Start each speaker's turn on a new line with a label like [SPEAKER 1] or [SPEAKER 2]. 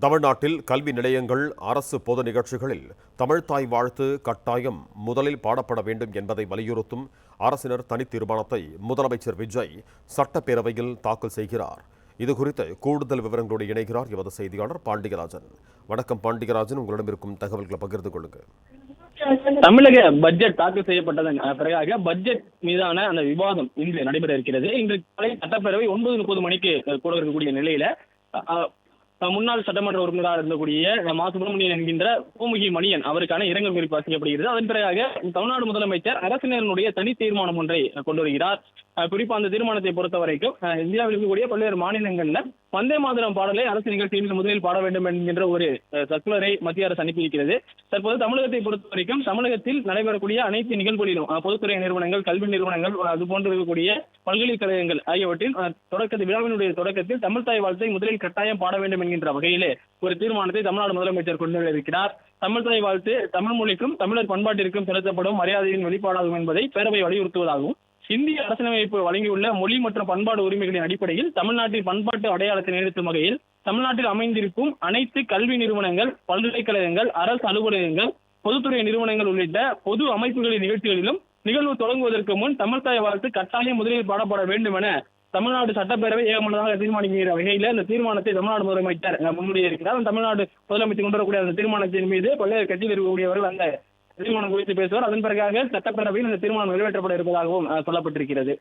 [SPEAKER 1] தமிழ்நாட்டில் கல்வி நிலையங்கள், அரசு பொது நிகழ்ச்சிகளில் தமிழ்த்தாய் வாழ்த்து கட்டாயம் முதலில் பாடப்பட வேண்டும் என்பதை வலியுறுத்தும் அரசினர் தனித்தீர்மானத்தை முதலமைச்சர் விஜய் சட்டப்பேரவையில் தாக்கல் செய்கிறார். இதுகுறித்து கூடுதல் விவரங்களோடு இணைகிறார் எமது செய்தியாளர் பாண்டியராஜன். வணக்கம் பாண்டியராஜன், உங்களிடம் இருக்கும் தகவல்களை பகிர்ந்து கொள்ளுங்கள்.
[SPEAKER 2] தமிழக பட்ஜெட் தாக்கல் செய்யப்பட்டதன் பிறகாக பட்ஜெட் மீதான அந்த விவாதம் இன்று நடைபெற இருக்கிறது. இன்று காலை சட்டப்பேரவை 9:30 மணிக்கு கூட இருக்கக்கூடிய நிலையில முன்னாள் சட்டமன்ற உறுப்பினராக இருந்தக்கூடிய மா சுப்பிரமணியன் என்கின்ற பூமுகி மணியன் அவருக்கான இரங்கல் குறிப்பு வாசிக்கப்படுகிறது. அதன் பிறகாக தமிழ்நாடு முதலமைச்சர் அரசினருடைய தனி தீர்மானம் ஒன்றை கொண்டு வருகிறார். குறிப்பா அந்த தீர்மானத்தை பொறுத்த வரைக்கும் இந்தியாவில் இருக்கக்கூடிய பல்வேறு மாநிலங்கள்ல வந்தே மாதரம் பாடலை அரசு நிகழ்ச்சியில் முதலில் பாட வேண்டும் என்கின்ற ஒரு சர்க்குலரை மத்திய அரசு அனுப்பியிருக்கிறது. தற்போது தமிழகத்தை பொறுத்த வரைக்கும் தமிழகத்தில் நடைபெறக்கூடிய அனைத்து நிகழ்வுகளிலும் பொதுத்துறை நிறுவனங்கள், கல்வி நிறுவனங்கள், அதுபோன்று இருக்கக்கூடிய பல்கலைக்கழகங்கள் ஆகியவற்றில் விழாவினுடைய தொடக்கத்தில் தமிழ்த்தாய் வாழ்த்தை முதலில் கட்டாயம் பாட வேண்டும் என்கின்ற வகையிலே ஒரு தீர்மானத்தை தமிழ்நாடு முதலமைச்சர் கொண்டு வந்திருக்கிறார். தமிழ்த்தாய் வாழ்த்து தமிழ் மொழிக்கும் தமிழர் பண்பாட்டிற்கும் செலுத்தப்படும் மரியாதையின் வெளிப்பாடாகும் என்பதை பேரவை வலியுறுத்துவதாகவும், இந்திய அரசியலமைப்பு வழங்கியுள்ள மொழி மற்றும் பண்பாடு உரிமைகளின் அடிப்படையில் தமிழ்நாட்டின் பண்பாட்டு அடையாளத்தை நிலைநிறுத்தும் வகையில் தமிழ்நாட்டில் அமைந்திருக்கும் அனைத்து கல்வி நிறுவனங்கள், பல்கலைக்கழகங்கள், அரசு அலுவலகங்கள், பொதுத்துறை நிறுவனங்கள் உள்ளிட்ட பொது அமைப்புகளின் நிகழ்ச்சிகளிலும் நிகழ்வு தொடங்குவதற்கு முன் தமிழ்த்தாய் வாழ்த்து கட்டாயம் முதலில் பாடப்பட வேண்டும் என தமிழ்நாடு சட்டப்பேரவை ஏகமனதாக தீர்மானிக்கிற வகையில் இந்த தீர்மானத்தை தமிழ்நாடு முதலமைச்சர் முன்மொழியிருக்கிறார். தமிழ்நாடு முதலமைச்சர் கொண்டு வரக்கூடிய அந்த தீர்மானத்தின் மீது பல்வேறு கட்சியில் இருக்கக்கூடியவர்கள் அந்த தீர்மானம் குறித்து பேசுவார். அதன் பிறகாக சட்டப்பேரவையில் இந்த தீர்மானம் நிறைவேற்றப்பட இருப்பதாகவும் சொல்லப்பட்டிருக்கிறது.